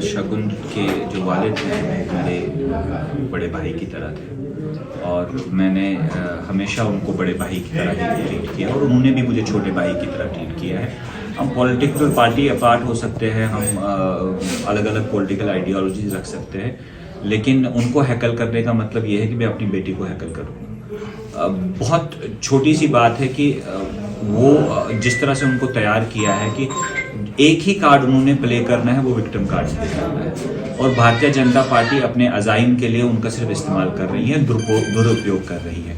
शगुन के जो वालिद हैं मेरे बड़े भाई की तरह थे और मैंने हमेशा उनको बड़े भाई की तरह ही ट्रीट किया और उन्होंने भी मुझे छोटे भाई की तरह ट्रीट किया है। हम पॉलिटिकल पार्टी अपार्ट हो सकते हैं, हम अलग अलग पॉलिटिकल आइडियोलॉजीज रख सकते हैं, लेकिन उनको हैकल करने का मतलब ये है कि मैं अपनी बेटी को हैकल करूँगा। बहुत छोटी सी बात है कि वो जिस तरह से उनको तैयार किया है कि एक ही कार्ड उन्होंने प्ले करना है, वो विक्टिम कार्ड प्ले करना है और भारतीय जनता पार्टी अपने अजाइम के लिए उनका सिर्फ इस्तेमाल कर रही है, दुरुपयोग कर रही है।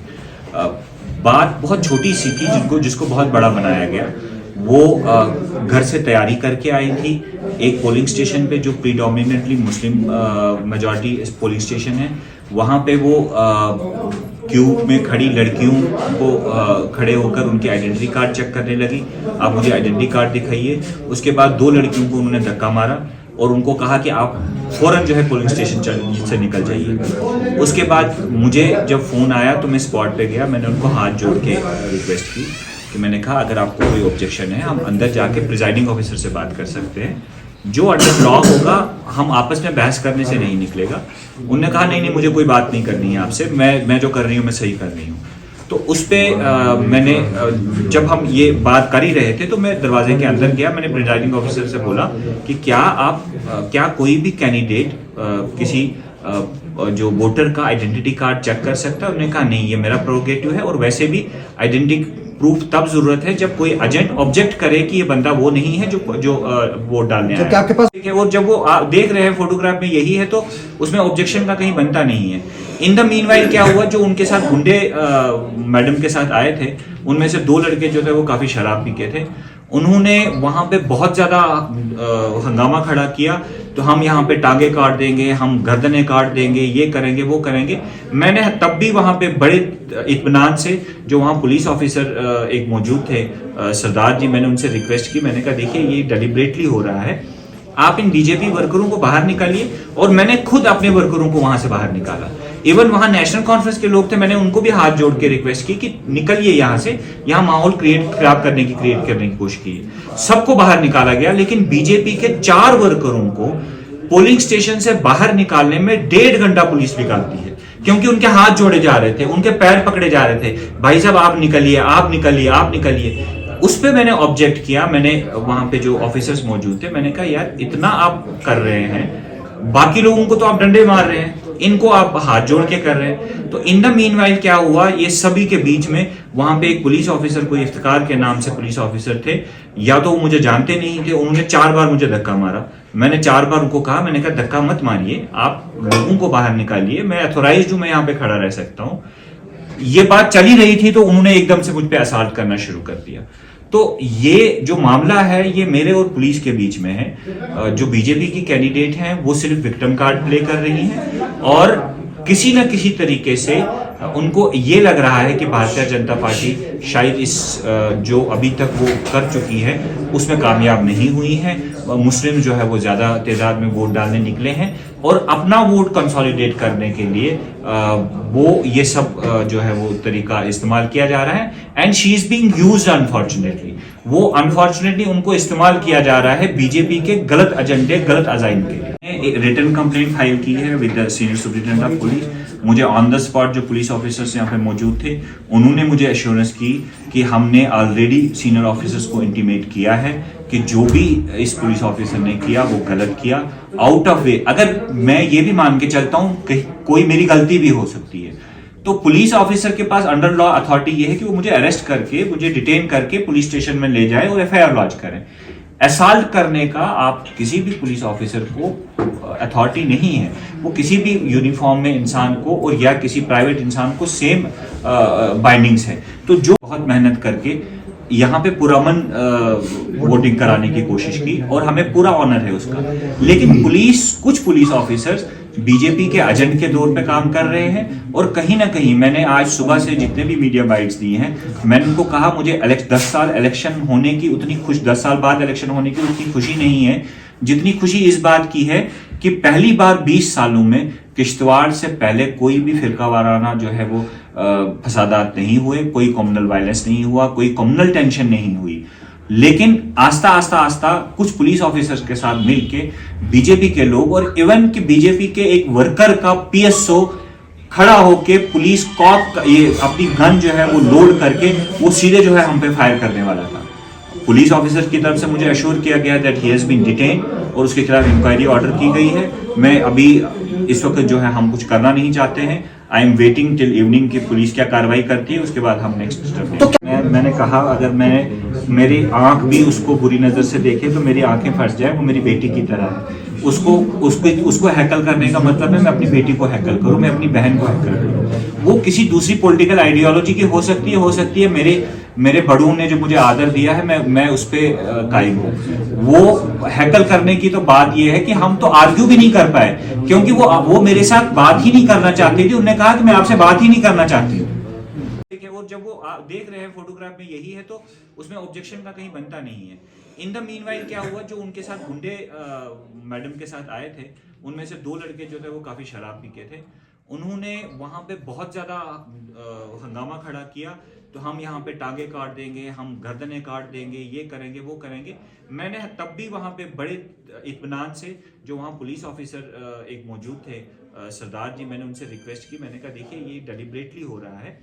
बात बहुत छोटी सी थी जिसको बहुत बड़ा बनाया गया। वो घर से तैयारी करके आई थी एक पोलिंग स्टेशन पे जो predominantly Muslim majority polling station है, वहाँ पे वो क्यू में खड़ी लड़कियों को खड़े होकर उनके आइडेंटिटी कार्ड चेक करने लगी। आप मुझे आइडेंटिटी कार्ड दिखाइए। उसके बाद दो लड़कियों को उन्होंने धक्का मारा और उनको कहा कि आप फौरन जो है पोलिंग स्टेशन से निकल जाइए। उसके बाद मुझे जब फ़ोन आया तो मैं स्पॉट पे गया। मैंने उनको हाथ जोड़ के रिक्वेस्ट की कि मैंने कहा अगर आपको कोई ऑब्जेक्शन है हम अंदर जाके प्रिजाइडिंग ऑफिसर से बात कर सकते हैं, जो अंडर लॉ होगा हम आपस में बहस करने से नहीं निकलेगा। उन्होंने कहा नहीं मुझे कोई बात नहीं करनी है आपसे, मैं जो कर रही हूँ मैं सही कर रही हूँ। तो उस पर मैंने जब हम ये बात कर ही रहे थे तो मैं दरवाजे के अंदर गया। मैंने प्रिजाइडिंग ऑफिसर से बोला कि क्या कोई भी कैंडिडेट किसी जो वोटर का आइडेंटिटी कार्ड चेक कर सकता है। उन्होंने कहा नहीं, ये मेरा प्रोगेटिव है और वैसे भी आइडेंटिटी प्रूफ तब जरूरत है जब कोई एजेंट ऑब्जेक्ट करे कि ये बंदा वो नहीं है जो वोट डालने आया है। आपके पास और जब वो देख रहे हैं फोटोग्राफ में यही है तो उसमें ऑब्जेक्शन का कहीं बनता नहीं है। इन द मीनवाइल क्या हुआ, जो उनके साथ गुंडे मैडम के साथ आए थे उनमें से दो लड़के जो थे वो काफी शराब पी के थे। उन्होंने वहां पे बहुत ज्यादा हंगामा खड़ा किया। तो हम यहाँ पे टांगे काट देंगे, हम गर्दनें काट देंगे, ये करेंगे वो करेंगे। मैंने तब भी वहां पे बड़े इत्मीनान से जो वहाँ पुलिस ऑफिसर एक मौजूद थे सरदार जी, मैंने उनसे रिक्वेस्ट की। मैंने कहा देखिए ये डेलिब्रेटली हो रहा है, आप इन बीजेपी वर्करों को बाहर निकालिए। और मैंने खुद अपने वर्करों को वहां से बाहर निकाला। इवन वहां नेशनल कॉन्फ्रेंस के लोग थे, मैंने उनको भी हाथ जोड़ के रिक्वेस्ट की कि निकलिए यहाँ से, यहाँ माहौल क्रिएट करने की कोशिश की। सबको बाहर निकाला गया, लेकिन बीजेपी के 4 वर्करों को पोलिंग स्टेशन से बाहर निकालने में 1.5 घंटा पुलिस निकालती है, क्योंकि उनके हाथ जोड़े जा रहे थे, उनके पैर पकड़े जा रहे थे। भाई साहब आप निकलिए, आप निकलिए, आप निकलिए। उस पे मैंने ऑब्जेक्ट किया। मैंने वहां पे जो ऑफिसर्स मौजूद थे मैंने कहा यार इतना आप कर रहे हैं, बाकी लोगों को तो आप डंडे मार रहे हैं, इनको आप हाथ जोड़ के कर रहे हैं। तो इन द मीनवाइल क्या हुआ, ये सभी के बीच में वहां पे एक पुलिस ऑफिसर, कोई इफ्तिकार के नाम से पुलिस ऑफिसर थे, या तो वो मुझे जानते नहीं थे। उन्होंने 4 बार मुझे धक्का मारा। मैंने 4 बार उनको कहा, मैंने कहा धक्का मत मारिए, आप लोगों को बाहर निकालिए, मैं अथोराइज्ड हूं, मैं यहाँ पे खड़ा रह सकता हूँ। ये बात चली रही थी तो उन्होंने एकदम से मुझ पे असॉल्ट करना शुरू कर दिया। तो ये जो मामला है ये मेरे और पुलिस के बीच में है। जो बीजेपी की कैंडिडेट हैं वो सिर्फ विक्टिम कार्ड प्ले कर रही हैं और किसी न किसी तरीके से उनको ये लग रहा है कि भारतीय जनता पार्टी शायद इस जो अभी तक वो कर चुकी है उसमें कामयाब नहीं हुई है। मुस्लिम जो है वो ज़्यादा तादाद में वोट डालने निकले हैं और अपना वोट कंसोलिडेट करने के लिए वो ये सब जो है वो तरीका इस्तेमाल किया जा रहा है। And she is being used unfortunately, वो अनफॉर्चुनेटली उनको इस्तेमाल किया जा रहा है बीजेपी के गलत एजेंडे, गलत अजाइम के लिए। एक रिटन कंप्लेंट फाइल की है with the senior superintendent of police. मुझे ऑन द स्पॉट जो पुलिस ऑफिसर्स यहाँ पे मौजूद थे उन्होंने मुझे एश्योरेंस की कि हमने ऑलरेडी सीनियर ऑफिसर्स को इंटीमेट किया है कि जो भी इस पुलिस ऑफिसर ने किया वो गलत किया, आउट ऑफ वे। अगर मैं ये भी मान के चलता हूँ कि कोई मेरी गलती भी हो सकती है, तो पुलिस ऑफिसर के पास अंडर लॉ अथॉरिटी ये है कि वो मुझे अरेस्ट करके, मुझे डिटेन करके पुलिस स्टेशन में ले जाए और एफआईआर लॉन्च करें। असॉल्ट करने का आप किसी भी पुलिस ऑफिसर को अथॉरिटी नहीं है। वो किसी भी यूनिफॉर्म में इंसान को और या किसी प्राइवेट इंसान को सेम बाइंडिंग्स है। तो जो बहुत मेहनत करके यहाँ पे पुरअमन वोटिंग कराने की कोशिश की और हमें पूरा ऑनर है उसका, लेकिन कुछ पुलिस ऑफिसर्स बीजेपी के एजेंट के दौर पे काम कर रहे हैं। और कहीं ना कहीं मैंने आज सुबह से जितने भी मीडिया बाइट्स दिए हैं, मैंने उनको कहा मुझे 10 साल इलेक्शन होने की उतनी 10 साल बाद इलेक्शन होने की उतनी खुशी नहीं है जितनी खुशी इस बात की है कि पहली बार 20 सालों में किश्तवाड़ से पहले कोई भी फिरका वाराना जो है वो फसादात नहीं हुए, कोई कम्युनल वायलेंस नहीं हुआ, कोई कम्युनल टेंशन नहीं हुई। लेकिन आस्ता आस्ता आस्ता कुछ पुलिस ऑफिसर्स के साथ मिलके बीजेपी के लोग और इवन कि बीजेपी के एक वर्कर का पीएसओ खड़ा होके पुलिस कॉप ये अपनी गन जो है वो लोड करके वो सीधे जो है हम पे फायर करने वाला था। पुलिस ऑफिसर की तरफ से मुझे अश्योर किया गया that he has been detain और उसके खिलाफ इंक्वायरी ऑर्डर की गई है। मैं अभी इस वक्त जो है हम कुछ करना नहीं चाहते हैं। I am waiting till evening की पुलिस क्या कार्रवाई करती है, उसके बाद हम नेक्स्ट स्टेप। तो मैंने कहा अगर मेरी आंख भी उसको बुरी नजर से देखे तो मेरी आंखें फंस जाए, वो मेरी बेटी की तरह है। उसको हैकल करने का मतलब है मैं अपनी बेटी को हैकल करूं, मैं अपनी बहन को हैकल करूं। वो किसी दूसरी पॉलिटिकल आइडियोलॉजी की हो सकती है। मेरे बड़ों ने जो मुझे आदर दिया है मैं उस पर कायम हूं। वो हैकल करने की तो बात ये है कि हम तो आर्ग्यू भी नहीं कर पाए क्योंकि वो मेरे साथ बात ही नहीं करना चाहती थी। उन्होंने कहा कि मैं आपसे बात ही नहीं करना चाहती हूँ। और जब वो देख रहे हैं फोटोग्राफ में यही है तो उसमें ऑब्जेक्शन का कहीं बनता नहीं है। इन द मीनवाइल क्या हुआ, जो उनके साथ गुंडे मैडम के साथ आए थे उनमें से 2 लड़के जो थे वो काफी शराब पी के थे। उन्होंने वहां पे बहुत ज्यादा हंगामा खड़ा किया तो हम यहाँ पे टांगे काट देंगे, हम गर्दनें काट देंगे, ये करेंगे वो करेंगे। मैंने तब भी वहां पे बड़े इत्मीनान से जो वहाँ पुलिस ऑफिसर एक मौजूद थे सरदार जी, मैंने उनसे रिक्वेस्ट की। मैंने कहा देखिए ये डेलिब्रेटली हो रहा है,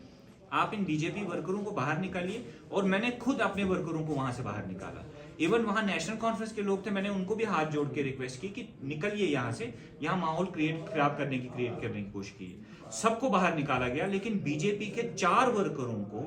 आप इन बीजेपी वर्करों को बाहर निकालिए। और मैंने खुद अपने वर्करों को वहां से बाहर निकाला। इवन वहां नेशनल कॉन्फ्रेंस के लोग थे, मैंने उनको भी हाथ जोड़ के रिक्वेस्ट की कि निकलिए यहाँ से, यहाँ माहौल खराब करने की कोशिश की। सबको बाहर निकाला गया, लेकिन बीजेपी के 4 वर्करों को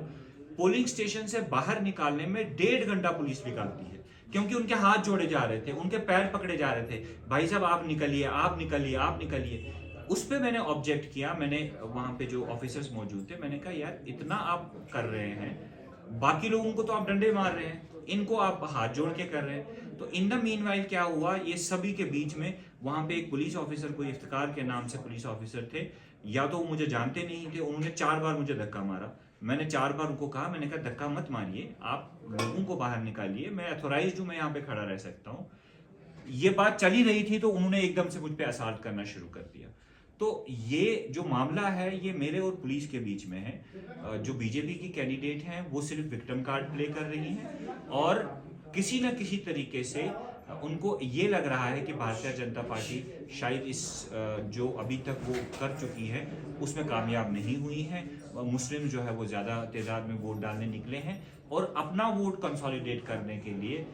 पोलिंग स्टेशन से बाहर निकालने में 1.5 घंटा पुलिस निकालती है क्योंकि उनके हाथ जोड़े जा रहे थे, उनके पैर पकड़े जा रहे थे। भाई साहब आप निकलिए, आप निकलिए, आप निकलिए। उस पे मैंने ऑब्जेक्ट किया। मैंने वहां पे जो ऑफिसर्स मौजूद थे मैंने कहा यार इतना आप कर रहे हैं, बाकी लोगों को तो आप डंडे मार रहे हैं, इनको आप हाथ जोड़ के कर रहे हैं। तो इन द मीनवाइल क्या हुआ, ये सभी के बीच में वहां पे एक पुलिस ऑफिसर, कोई इफ्तिकार के नाम से पुलिस ऑफिसर थे, या तो वो मुझे जानते नहीं थे, उन्होंने 4 बार मुझे धक्का मारा। मैंने 4 बार उनको कहा, मैंने कहा धक्का मत मारिए, आप लोगों को बाहर निकालिए, मैं अथोराइज्ड हूं, मैं यहाँ पे खड़ा रह सकता हूँ। ये बात चली रही थी तो उन्होंने एकदम से मुझ पे असॉल्ट करना शुरू कर दिया। तो ये जो मामला है ये मेरे और पुलिस के बीच में है। जो बीजेपी की कैंडिडेट हैं वो सिर्फ विक्टिम कार्ड प्ले कर रही हैं और किसी न किसी तरीके से उनको ये लग रहा है कि भारतीय जनता पार्टी शायद इस जो अभी तक वो कर चुकी है उसमें कामयाब नहीं हुई है। मुस्लिम जो है वो ज़्यादा तादाद में वोट डालने निकले हैं और अपना वोट कंसोलिडेट करने के लिए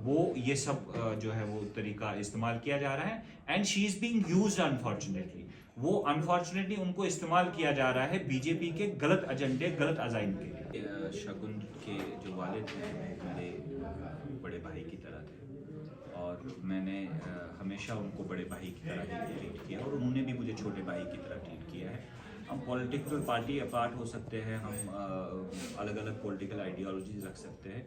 वो ये सब जो है वो तरीका इस्तेमाल किया जा रहा है। And she is being used unfortunately. वो अनफॉर्चुनेटली उनको इस्तेमाल किया जा रहा है बीजेपी के गलत एजेंडे, गलत अजाइम के लिए। शगुन के जो वालिद हैं मेरे बड़े भाई की तरह थे और मैंने हमेशा उनको बड़े भाई की तरह ही ट्रीट किया और उन्होंने भी मुझे छोटे भाई की तरह ट्रीट किया है। हम पॉलिटिकल पार्टी अपार्ट हो सकते हैं, हम अलग अलग पॉलिटिकल आइडियोलॉजीज रख सकते हैं,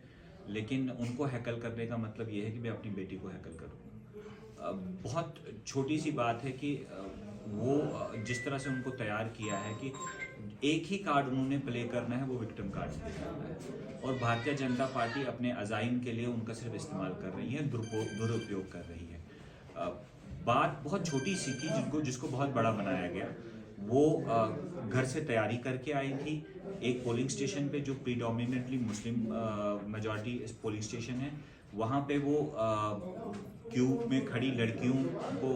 लेकिन उनको हैकल करने का मतलब ये है कि मैं अपनी बेटी को हैकल करूँ। बहुत छोटी सी बात है कि वो जिस तरह से उनको तैयार किया है कि एक ही कार्ड उन्होंने प्ले करना है, वो विक्टिम कार्ड प्ले करना है और भारतीय जनता पार्टी अपने अजाइम के लिए उनका सिर्फ इस्तेमाल कर रही है, दुरुपयोग कर रही है। बात बहुत छोटी सी थी जिसको बहुत बड़ा बनाया गया। वो घर से तैयारी करके आई थी एक पोलिंग स्टेशन पे जो predominantly Muslim majority polling station है। वहाँ पे वो क्यू में खड़ी लड़कियों को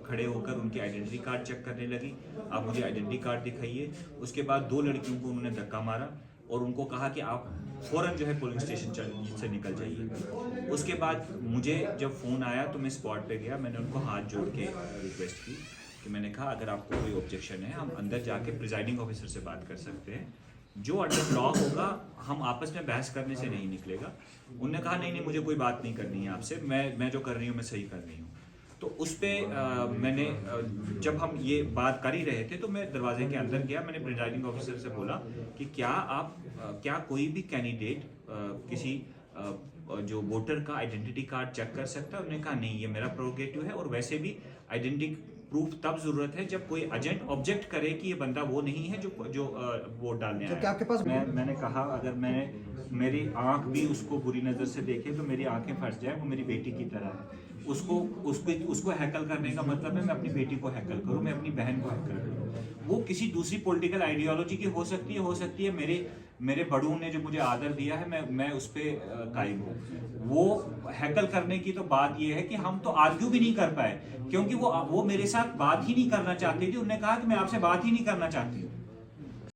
खड़े होकर उनके आइडेंटिटी कार्ड चेक करने लगी, आप मुझे आइडेंटिटी कार्ड दिखाइए। उसके बाद 2 लड़कियों को उन्होंने धक्का मारा और उनको कहा कि आप फ़ौरन जो है पोलिंग स्टेशन से निकल जाइए। उसके बाद मुझे जब फ़ोन आया तो मैं स्पॉट पे गया, मैंने उनको हाथ जोड़ के रिक्वेस्ट की कि मैंने कहा अगर आपको कोई ऑब्जेक्शन है हम अंदर जाके प्रिजाइडिंग ऑफिसर से बात कर सकते हैं, जो अंडर लॉ होगा हम आपस में बहस करने से नहीं निकलेगा। उन्होंने कहा नहीं मुझे कोई बात नहीं करनी है आपसे, मैं जो कर रही हूँ मैं सही कर रही हूँ। तो उस पर मैंने जब हम ये बात कर ही रहे थे तो मैं दरवाजे के अंदर गया, मैंने प्रिजाइडिंग ऑफिसर से बोला कि क्या कोई भी कैंडिडेट किसी जो वोटर का आइडेंटिटी कार्ड चेक कर सकता है। उन्होंने कहा नहीं ये मेरा प्रोगेटिव है और वैसे भी आइडेंटिटी प्रूफ तब जरूरत है जब कोई एजेंट ऑब्जेक्ट करे कि ये बंदा वो नहीं है जो वोट डालने आया। आपके पास मैंने कहा अगर मेरी आंख भी उसको बुरी नजर से देखे तो मेरी आंखें फंस जाए, वो मेरी बेटी की तरह है। उसको उसको उसको हैकल करने का मतलब है मैं अपनी बेटी को हैकल करूं, मैं अपनी बहन को हैकल करूं। वो किसी दूसरी पॉलिटिकल आइडियोलॉजी की हो सकती है। मेरे मेरे बड़ों ने जो मुझे आदर दिया है, मैं उस पर कायम हूँ। वो हैकल करने की तो बात ये है कि हम तो आर्ग्यू भी नहीं कर पाए, क्योंकि वो मेरे साथ बात ही नहीं करना चाहती थी। उन्होंने कहा कि मैं आपसे बात ही नहीं करना चाहती हूँ।